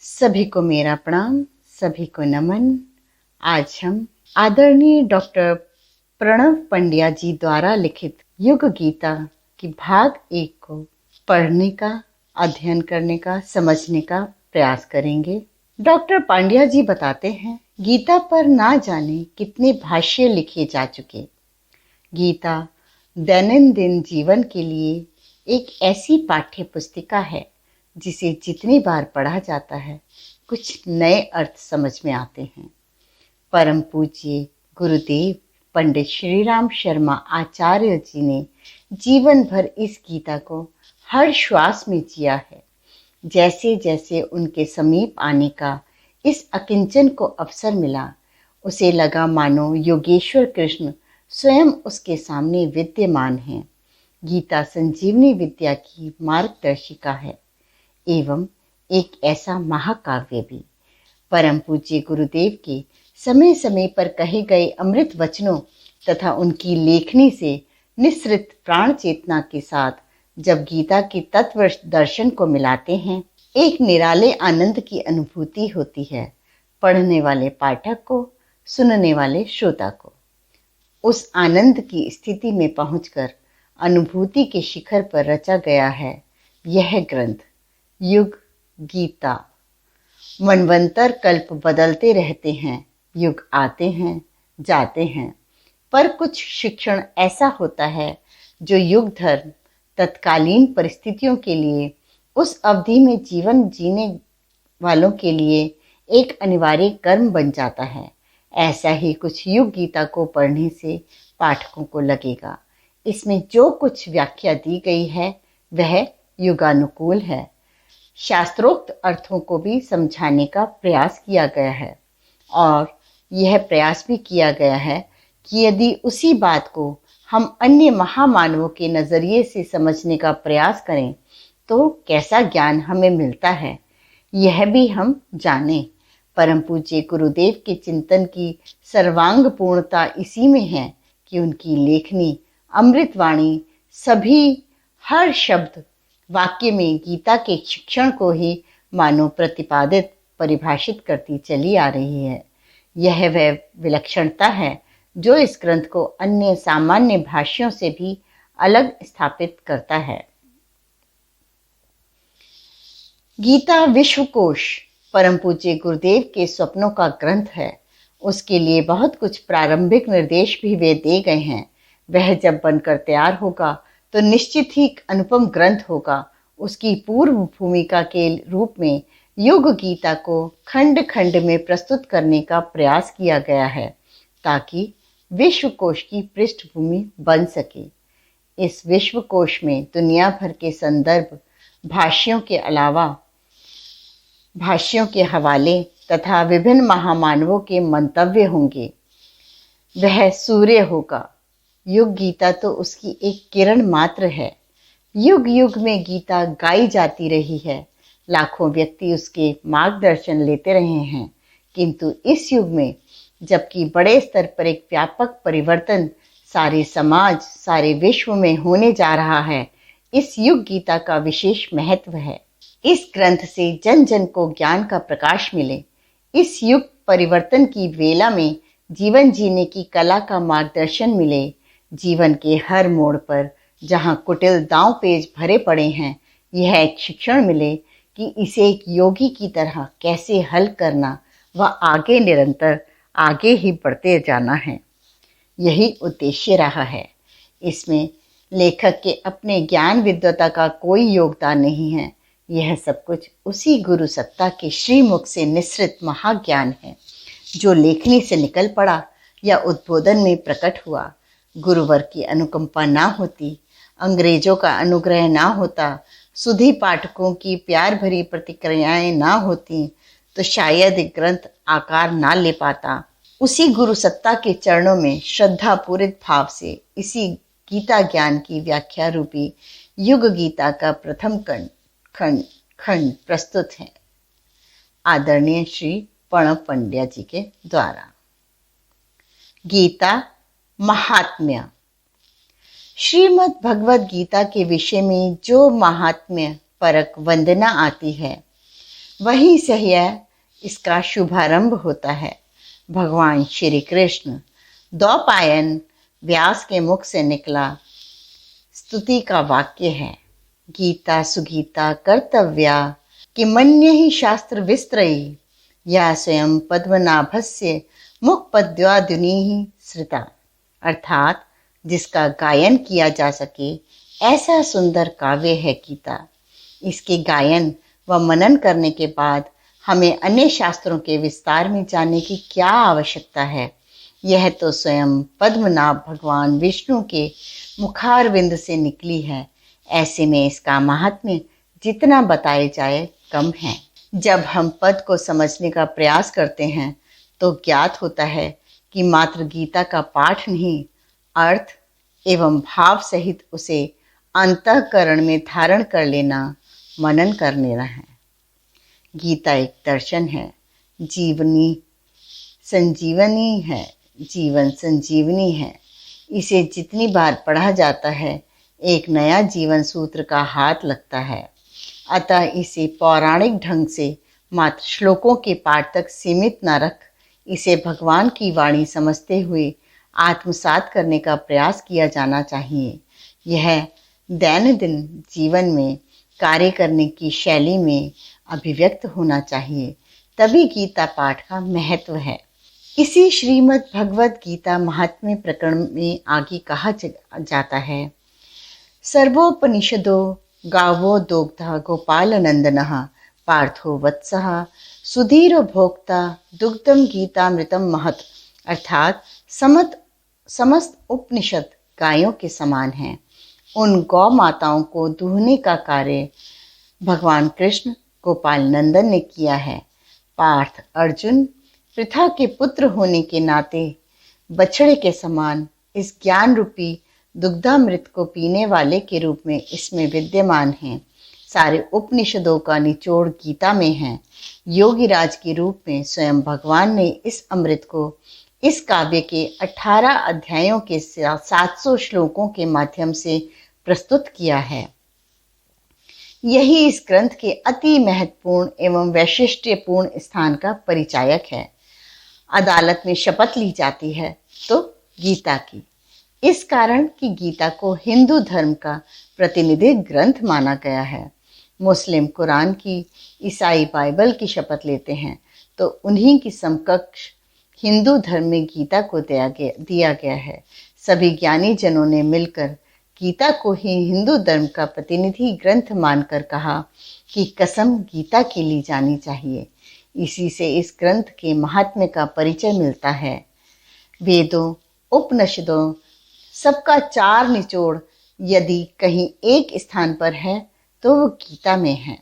सभी को मेरा प्रणाम, सभी को नमन। आज हम आदरणीय डॉक्टर प्रणव पंड्या जी द्वारा लिखित युग गीता की भाग 1 को पढ़ने का, अध्ययन करने का, समझने का प्रयास करेंगे। डॉक्टर पांड्या जी बताते हैं, गीता पर ना जाने कितने भाष्य लिखे जा चुके। गीता दैनंदिन जीवन के लिए एक ऐसी पाठ्य पुस्तिका है जिसे जितनी बार पढ़ा जाता है कुछ नए अर्थ समझ में आते हैं। परम पूज्य गुरुदेव पंडित श्री राम शर्मा आचार्य जी ने जीवन भर इस गीता को हर श्वास में जिया है। जैसे जैसे उनके समीप आने का इस अकिंचन को अवसर मिला, उसे लगा मानो योगेश्वर कृष्ण स्वयं उसके सामने विद्यमान हैं। गीता संजीवनी विद्या की मार्गदर्शिका है एवं एक ऐसा महाकाव्य भी। परम पूज्य गुरुदेव के समय समय पर कहे गए अमृत वचनों तथा उनकी लेखनी से निसृत प्राण चेतना के साथ जब गीता के तत्व दर्शन को मिलाते हैं, एक निराले आनंद की अनुभूति होती है, पढ़ने वाले पाठक को, सुनने वाले श्रोता को। उस आनंद की स्थिति में पहुंचकर अनुभूति के शिखर पर रचा गया है यह ग्रंथ युग गीता। मनवंतर कल्प बदलते रहते हैं, युग आते हैं जाते हैं, पर कुछ शिक्षण ऐसा होता है जो युग धर्म तत्कालीन परिस्थितियों के लिए, उस अवधि में जीवन जीने वालों के लिए एक अनिवार्य कर्म बन जाता है। ऐसा ही कुछ युग गीता को पढ़ने से पाठकों को लगेगा। इसमें जो कुछ व्याख्या दी गई है वह युगानुकूल है। शास्त्रोक्त अर्थों को भी समझाने का प्रयास किया गया है और यह प्रयास भी किया गया है कि यदि उसी बात को हम अन्य महामानवों के नज़रिए से समझने का प्रयास करें तो कैसा ज्ञान हमें मिलता है, यह भी हम जानें। परम पूज्य गुरुदेव के चिंतन की सर्वांग पूर्णता इसी में है कि उनकी लेखनी अमृतवाणी सभी हर शब्द वाक्य में गीता के शिक्षण को ही मानो प्रतिपादित परिभाषित करती चली आ रही है। यह वह विलक्षणता है जो इस ग्रंथ को अन्य सामान्य भाष्यों से भी अलग स्थापित करता है। गीता विश्वकोश परम पूज्य गुरुदेव के स्वप्नों का ग्रंथ है। उसके लिए बहुत कुछ प्रारंभिक निर्देश भी वे दे गए हैं। वह जब बनकर तैयार होगा तो निश्चित ही अनुपम ग्रंथ होगा। उसकी पूर्व भूमिका के रूप में युग गीता को खंड खंड में प्रस्तुत करने का प्रयास किया गया है ताकि विश्वकोश की पृष्ठभूमि बन सके। इस विश्वकोश में दुनिया भर के संदर्भ, भाष्यों के अलावा भाष्यों के हवाले तथा विभिन्न महामानवों के मंतव्य होंगे। वह सूर्य होगा। युग गीता तो उसकी एक किरण मात्र है। युग युग में गीता गाई जाती रही है। लाखों व्यक्ति उसके मार्गदर्शन लेते रहे हैं, किंतु इस युग में जबकि बड़े स्तर पर एक व्यापक परिवर्तन सारे समाज, सारे विश्व में होने जा रहा है, इस युग गीता का विशेष महत्व है। इस ग्रंथ से जन जन को ज्ञान का प्रकाश मिले। इस युग परिवर्तन की वेला में जीवन जीने की कला का मार्गदर्शन मिले। जीवन के हर मोड़ पर जहाँ कुटिल दांव पेच भरे पड़े हैं, यह एक शिक्षण मिले कि इसे एक योगी की तरह कैसे हल करना व आगे निरंतर आगे ही बढ़ते जाना है। यही उद्देश्य रहा है। इसमें लेखक के अपने ज्ञान विद्वता का कोई योगदान नहीं है। यह सब कुछ उसी गुरु सत्ता के श्रीमुख से निसृत महाज्ञान है जो लेखनी से निकल पड़ा या उद्बोधन में प्रकट हुआ। गुरुवर की अनुकंपा ना होती, अंग्रेजों का अनुग्रह ना होता, सुधी पाठकों की प्यार भरी प्रतिक्रियाएं ना होती तो शायद एक ग्रंथ आकार ना ले पाता। उसी गुरु सत्ता के चरणों में श्रद्धा पूरित भाव से इसी गीता ज्ञान की व्याख्या रूपी युग गीता का प्रथम खंड प्रस्तुत है आदरणीय श्री प्रणव पंड्या जी के द्वारा। गीता महात्म्य। श्रीमद् भगवद गीता के विषय में जो महात्म्य परक वंदना आती है वहीं से यह इसका शुभारंभ होता है। भगवान श्री कृष्ण द्वैपायन व्यास के मुख से निकला स्तुति का वाक्य है। गीता सुगीता कर्तव्या किमन्य ही शास्त्र विस्तरयी या स्वयं पद्मनाभस्य मुखपद्यादुनि श्रिता। अर्थात जिसका गायन किया जा सके ऐसा सुंदर काव्य है गीता। इसके गायन व मनन करने के बाद हमें अन्य शास्त्रों के विस्तार में जानने की क्या आवश्यकता है। यह तो स्वयं पद्मनाभ भगवान विष्णु के मुखारविंद से निकली है। ऐसे में इसका महात्म्य जितना बताया जाए कम है। जब हम पद को समझने का प्रयास करते हैं तो ज्ञात होता है कि मात्र गीता का पाठ नहीं, अर्थ एवं भाव सहित उसे अंतःकरण में धारण कर लेना, मनन कर लेना है। गीता एक दर्शन है, जीवनी संजीवनी है, जीवन संजीवनी है। इसे जितनी बार पढ़ा जाता है एक नया जीवन सूत्र का हाथ लगता है। अतः इसे पौराणिक ढंग से मात्र श्लोकों के पाठ तक सीमित न रख इसे भगवान की वाणी समझते हुए आत्मसात करने का प्रयास किया जाना चाहिए। यह दैनंदिन जीवन में कार्य करने की शैली में अभिव्यक्त होना चाहिए, तभी गीता पाठ का महत्व है। इसी श्रीमद् भगवद गीता महात्म्य प्रकरण में आगे कहा जाता है, सर्वोपनिषदो गावो दोग्धा गोपाल नंदनः पार्थो वत्सः सुधीर भोक्ता दुग्धम गीतामृतम महत। अर्थात समस्त उपनिषद गायों के समान हैं। उन गौ माताओं को दूहने का कार्य भगवान कृष्ण गोपाल नंदन ने किया है। पार्थ अर्जुन पृथा के पुत्र होने के नाते बछड़े के समान इस ज्ञान रूपी दुग्धामृत को पीने वाले के रूप में इसमें विद्यमान हैं। सारे उपनिषदों का निचोड़ गीता में है। योगीराज के रूप में स्वयं भगवान ने इस अमृत को इस काव्य के 18 अध्यायों के 700 श्लोकों के माध्यम से प्रस्तुत किया है। यही इस ग्रंथ के अति महत्वपूर्ण एवं वैशिष्ट्यपूर्ण स्थान का परिचायक है। अदालत में शपथ ली जाती है तो गीता की, इस कारण कि गीता को हिंदू धर्म का प्रतिनिधि ग्रंथ माना गया है। मुस्लिम कुरान की, ईसाई बाइबल की शपथ लेते हैं तो उन्हीं की समकक्ष हिंदू धर्म में गीता को दिया गया है। सभी ज्ञानी जनों ने मिलकर गीता को ही हिंदू धर्म का प्रतिनिधि ग्रंथ मानकर कहा कि कसम गीता की ली जानी चाहिए। इसी से इस ग्रंथ के महात्म्य का परिचय मिलता है। वेदों उपनिषदों सबका चार निचोड़ यदि कहीं एक स्थान पर है तो वो गीता में है।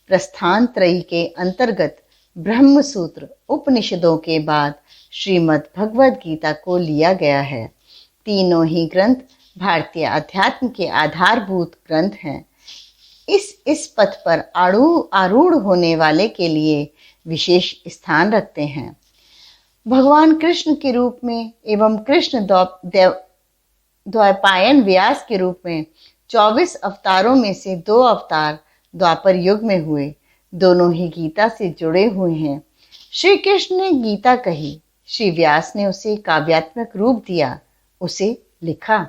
प्रस्थान त्रयी के अंतर्गत ब्रह्म सूत्र उपनिषदों के बाद श्रीमद् भगवद गीता को लिया गया है। तीनों ही ग्रंथ भारतीय अध्यात्म के आधारभूत ग्रंथ हैं। इस पथ पर आरूढ़ होने वाले के लिए विशेष स्थान रखते हैं। भगवान कृष्ण के रूप में एवं कृष्ण द्वैपायन व्यास के रूप में 24 अवतारों में से 2 अवतार द्वापर युग में हुए। दोनों ही गीता से जुड़े हुए हैं। श्री कृष्ण ने गीता कही, श्री व्यास ने उसे काव्यात्मक रूप दिया, उसे लिखा।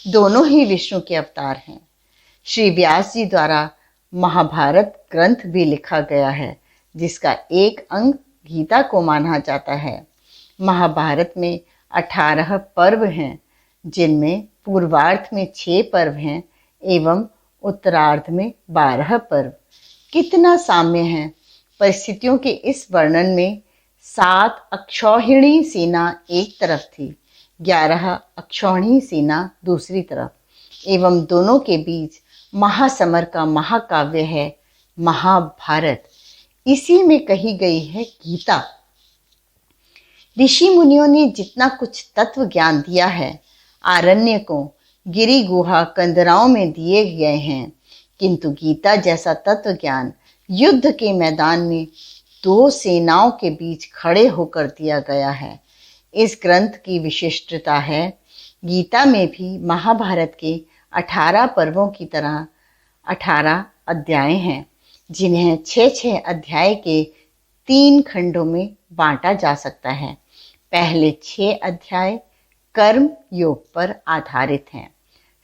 दोनों ही विष्णु के अवतार हैं। श्री व्यास जी द्वारा महाभारत ग्रंथ भी लिखा गया है, जिसका एक अंग गीता को माना जाता है। महाभारत में 18 पर्व हैं, जिनमें पूर्वार्ध में 6 पर्व हैं एवं उत्तरार्ध में 12 पर्व। कितना साम्य है। परिस्थितियों के इस वर्णन में 7 अक्षौहिणी सेना एक तरफ थी, 11 अक्षौहिणी सेना दूसरी तरफ, एवं दोनों के बीच महासमर का महाकाव्य है महाभारत। इसी में कही गई है गीता। ऋषि मुनियों ने जितना कुछ तत्व ज्ञान दिया है, आरण्यकों, गिरी गुहा कंदराओं में दिए गए हैं, किंतु गीता जैसा तत्व ज्ञान युद्ध के मैदान में 2 सेनाओं के बीच खड़े होकर दिया गया है। इस ग्रंथ की विशिष्टता है, गीता में भी महाभारत के 18 पर्वों की तरह 18 अध्याय हैं। जिन्हें 6-6 अध्याय के 3 खंडों में बांटा जा सकता है। पहले 6 अध्याय कर्म योग पर आधारित हैं।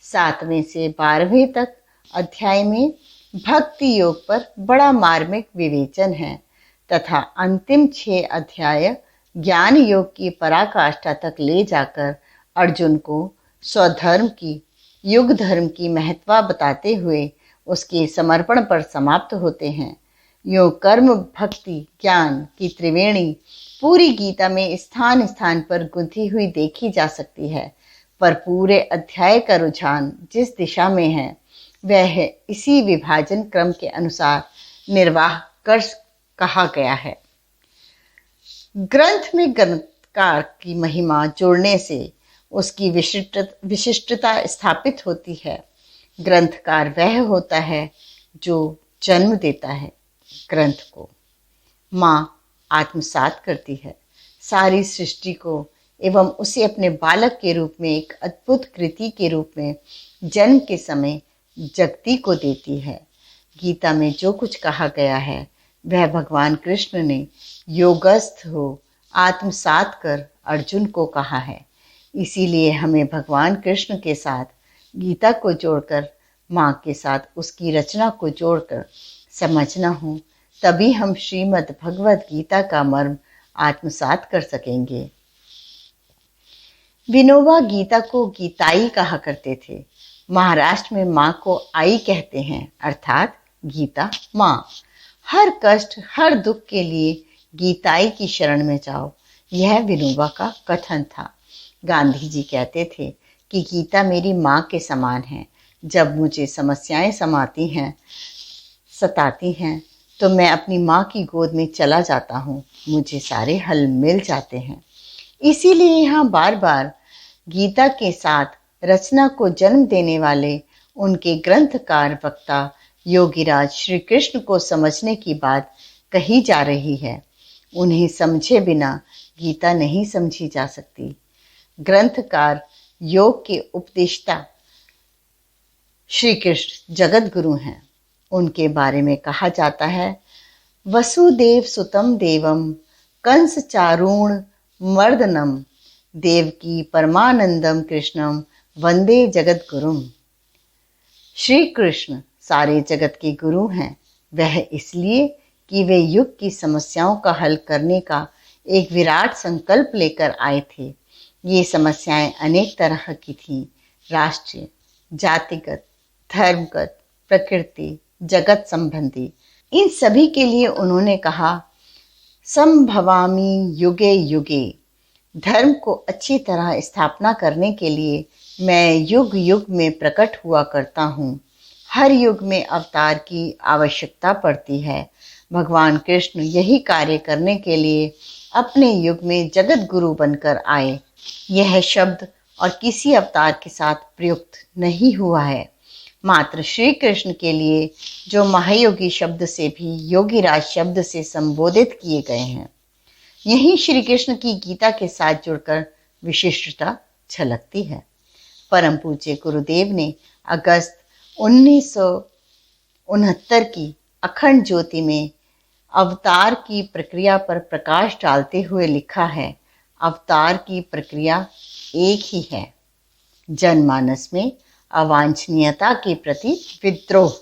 7वें से 12वें तक अध्याय में भक्ति योग पर बड़ा मार्मिक विवेचन है तथा अंतिम 6 अध्याय ज्ञान योग की पराकाष्ठा तक ले जाकर अर्जुन को स्वधर्म की, युग धर्म की महत्ता बताते हुए उसके समर्पण पर समाप्त होते हैं। यो कर्म भक्ति ज्ञान की त्रिवेणी पूरी गीता में स्थान स्थान पर गुंथी हुई देखी जा सकती है, पर पूरे अध्याय का रुझान जिस दिशा में है वह इसी विभाजन क्रम के अनुसार निर्वाह कर कहा गया है। ग्रंथ में ग्रंथकार की महिमा जोड़ने से उसकी विशिष्टता स्थापित होती है। ग्रंथकार वह होता है जो जन्म देता है ग्रंथ को। माँ आत्मसात करती है सारी सृष्टि को एवं उसे अपने बालक के रूप में एक अद्भुत कृति के रूप में जन्म के समय जगती को देती है। गीता में जो कुछ कहा गया है वह भगवान कृष्ण ने योगस्थ हो आत्मसात कर अर्जुन को कहा है। इसीलिए हमें भगवान कृष्ण के साथ गीता को जोड़कर, माँ के साथ उसकी रचना को जोड़कर समझना हो, तभी हम श्रीमद् भगवद गीता का मर्म आत्मसात कर सकेंगे। विनोबा गीता को गीताई कहा करते थे। महाराष्ट्र में माँ को आई कहते हैं, अर्थात गीता माँ। हर कष्ट हर दुख के लिए गीताई की शरण में जाओ, यह विनोबा का कथन था। गांधी जी कहते थे कि गीता मेरी माँ के समान है। जब मुझे समस्याएं सताती हैं तो मैं अपनी माँ की गोद में चला जाता हूँ, मुझे सारे हल मिल जाते हैं। इसीलिए यहाँ बार बार गीता के साथ रचना को जन्म देने वाले उनके ग्रंथकार वक्ता योगीराज श्री कृष्ण को समझने की बात कही जा रही है। उन्हें समझे बिना गीता नहीं समझी जा सकती। ग्रंथकार योग के उपदेष्टा श्री कृष्ण जगत गुरु हैं। उनके बारे में कहा जाता है, वसुदेव सुतम देवम कंस चारूण मर्दनम देवकी परमानंदम कृष्णम वंदे जगत गुरुम। श्री कृष्ण सारे जगत के गुरु हैं। वह इसलिए कि वे युग की समस्याओं का हल करने का एक विराट संकल्प लेकर आए थे। ये समस्याएं अनेक तरह की थीं, राष्ट्रीय, जातिगत, धर्मगत, प्रकृति, जगत संबंधी। इन सभी के लिए उन्होंने कहा, संभवामि युगे युगे। धर्म को अच्छी तरह स्थापना करने के लिए मैं युग युग में प्रकट हुआ करता हूँ। हर युग में अवतार की आवश्यकता पड़ती है। भगवान कृष्ण यही कार्य करने के लिए अपने युग में जगत गुरु बनकर आए। यह शब्द और किसी अवतार के साथ प्रयुक्त नहीं हुआ है। मात्र श्री कृष्ण के लिए जो महायोगी शब्द से भी योगीराज शब्द से संबोधित किए गए हैं। यही श्री कृष्ण की गीता के साथ जुड़कर विशिष्टता झलकती है। परम पूज्य गुरुदेव ने अगस्त 1969 की अखंड ज्योति में अवतार की प्रक्रिया पर प्रकाश डालते हुए लिखा है, अवतार की प्रक्रिया एक ही है, जनमानस में अवांछनीयता के प्रति विद्रोह।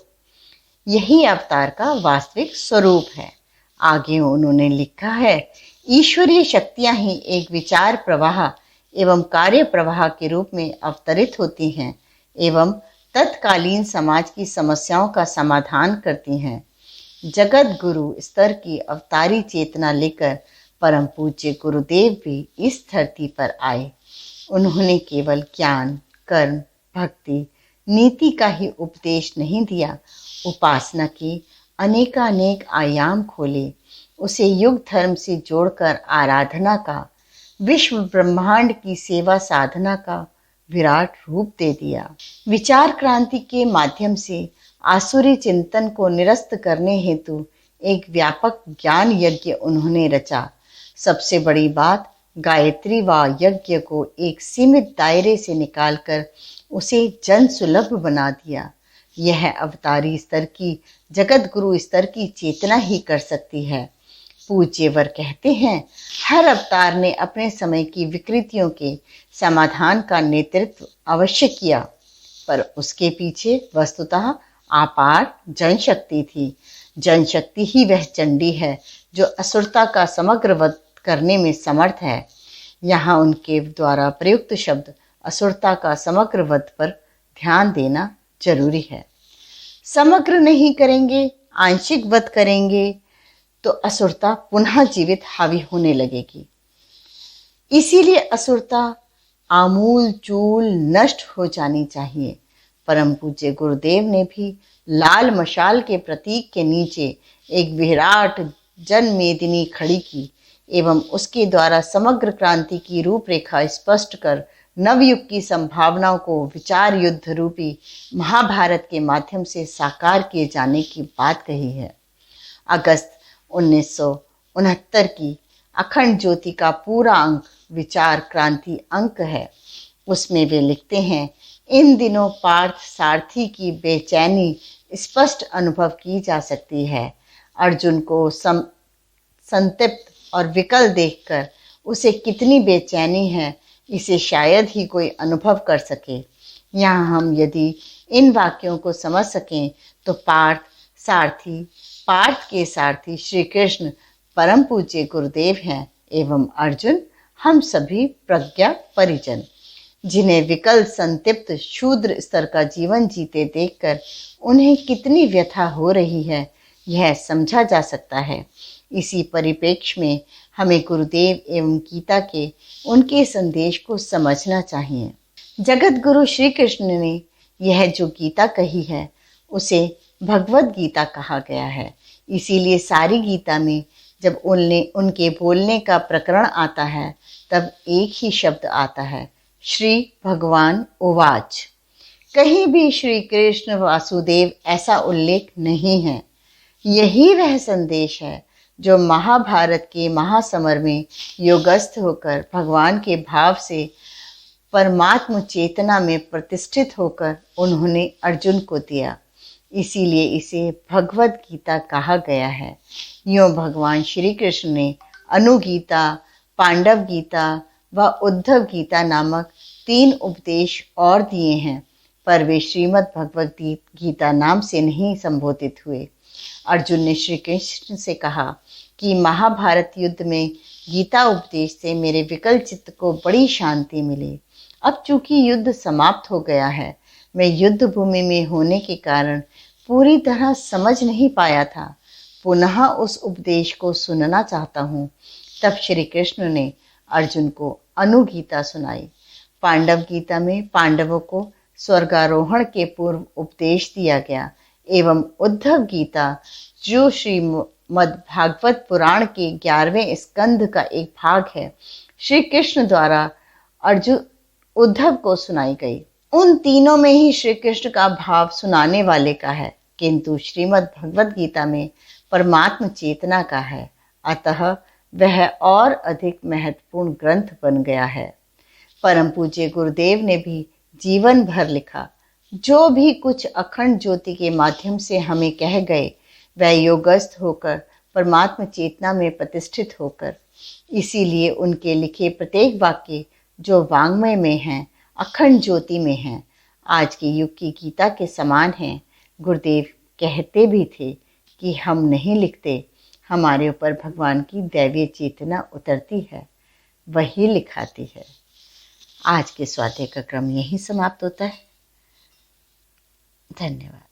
यही अवतार का वास्तविक स्वरूप है। आगे उन्होंने लिखा है, ईश्वरीय शक्तियां ही एक विचार प्रवाह एवं कार्य प्रवाह के रूप में अवतरित होती हैं एवं तत्कालीन समाज की समस्याओं का समाधान करती हैं। जगत गुरु स्तर की अवतारी चेतना लेकर परम पूज्य गुरुदेव भी इस धरती पर आए। उन्होंने केवल ज्ञान, कर्म, भक्ति, नीति का ही उपदेश नहीं दिया, उपासना की अनेकानेक आयाम खोले, उसे युग धर्म से जोड़कर आराधना का, विश्व ब्रह्मांड की सेवा साधना का विराट रूप दे दिया। विचार क्रांति के माध्यम से आसुरी चिंतन को निरस्त करने हेतु एक व्यापक ज्ञान यज्ञ उन्होंने रचा। सबसे बड़ी बात, गायत्री व यज्ञ को एक सीमित दायरे से निकालकर उसे जन सुलभ बना दिया। यह अवतारी स्तर की, जगत गुरु स्तर की चेतना ही कर सकती है। पूज्यवर कहते हैं, हर अवतार ने अपने समय की विकृतियों के समाधान का नेतृत्व अवश्य किया, पर उसके पीछे वस्तुतः अपार जनशक्ति थी। जनशक्ति ही वह चंडी है जो असुरता का समग्र वध करने में समर्थ है। यहाँ उनके द्वारा प्रयुक्त शब्द असुरता का समग्र वध पर ध्यान देना जरूरी है। समग्र नहीं करेंगे, आंशिक वध करेंगे तो असुरता पुनः जीवित हावी होने लगेगी। इसीलिए असुरता आमूल चूल नष्ट हो जानी चाहिए। परम पूज्य गुरुदेव ने भी लाल मशाल के प्रतीक के नीचे एक विराट जनमेदिनी खड़ी की एवं उसके द्वारा समग्र क्रांति की रूपरेखा स्पष्ट कर नवयुग की संभावनाओं को विचार युद्ध रूपी महाभारत के माध्यम से साकार किए जाने की बात कही है। अगस्त 1969 की अखंड ज्योति का पूरा अंक विचार क्रांति अंक है। उसमें वे लिखते हैं, इन दिनों पार्थ सारथी की बेचैनी स्पष्ट अनुभव की जा सकती है। अर्जुन को संतप्त और विकल देखकर उसे कितनी बेचैनी है, इसे शायद ही कोई अनुभव कर सके। यहाँ हम यदि इन वाक्यों को समझ सकें तो पार्थ के सारथी श्री कृष्ण परम पूज्य गुरुदेव हैं एवं अर्जुन हम सभी प्रज्ञा परिजन, जिन्हें विकल संतप्त शूद्र स्तर का जीवन जीते देखकर उन्हें कितनी व्यथा हो रही है, यह समझा जा सकता है। इसी परिप्रेक्ष्य में हमें गुरुदेव एवं गीता के उनके संदेश को समझना चाहिए। जगत गुरु श्री कृष्ण ने यह जो गीता कही है उसे भगवत गीता कहा गया है। इसीलिए सारी गीता में जब उनके बोलने का प्रकरण आता है तब एक ही शब्द आता है, श्री भगवान उवाच। कहीं भी श्री कृष्ण वासुदेव ऐसा उल्लेख नहीं है। यही वह संदेश है जो महाभारत के महासमर में योगस्थ होकर भगवान के भाव से परमात्म चेतना में प्रतिष्ठित होकर उन्होंने अर्जुन को दिया। इसीलिए इसे भगवत गीता कहा गया है। यूँ भगवान श्री कृष्ण ने अनुगीता, पांडव गीता व उद्धव गीता नामक 3 उपदेश और दिए हैं, पर वे श्रीमद् भगवत गीता नाम से नहीं संबोधित हुए। अर्जुन ने श्री कृष्ण से कहा कि महाभारत युद्ध में गीता उपदेश से मेरे विकल चित्त को बड़ी शांति मिली। अब चूंकि युद्ध समाप्त हो गया है, मैं युद्ध भूमि में होने के कारण पूरी तरह समझ नहीं पाया था, पुनः उस उपदेश को सुनना चाहता हूँ। तब श्री कृष्ण ने अर्जुन को अनुगीता सुनाई। पांडव गीता में पांडवों को स्वर्गारोहण के पूर्व उपदेश दिया गया एवं उद्धव गीता जो श्रीमद् भागवत पुराण के 11वें स्कंध का एक भाग है, श्री कृष्ण द्वारा अर्जुन उद्धव को सुनाई गई। उन तीनों में ही श्री कृष्ण का भाव सुनाने वाले का है, किंतु श्रीमद् भगवत गीता में परमात्म चेतना का है। अतः वह और अधिक महत्वपूर्ण ग्रंथ बन गया है। परम पूज्य गुरुदेव ने भी जीवन भर लिखा। जो भी कुछ अखंड ज्योति के माध्यम से हमें कह गए वह योगस्थ होकर परमात्म चेतना में प्रतिष्ठित होकर, इसीलिए उनके लिखे प्रत्येक वाक्य जो वांग्मय में हैं, अखंड ज्योति में हैं, आज के युग की गीता के समान हैं। गुरुदेव कहते भी थे कि हम नहीं लिखते, हमारे ऊपर भगवान की दैवीय चेतना उतरती है, वही लिखाती है। आज के स्वाध्याय का क्रम यहीं समाप्त होता है। धन्यवाद।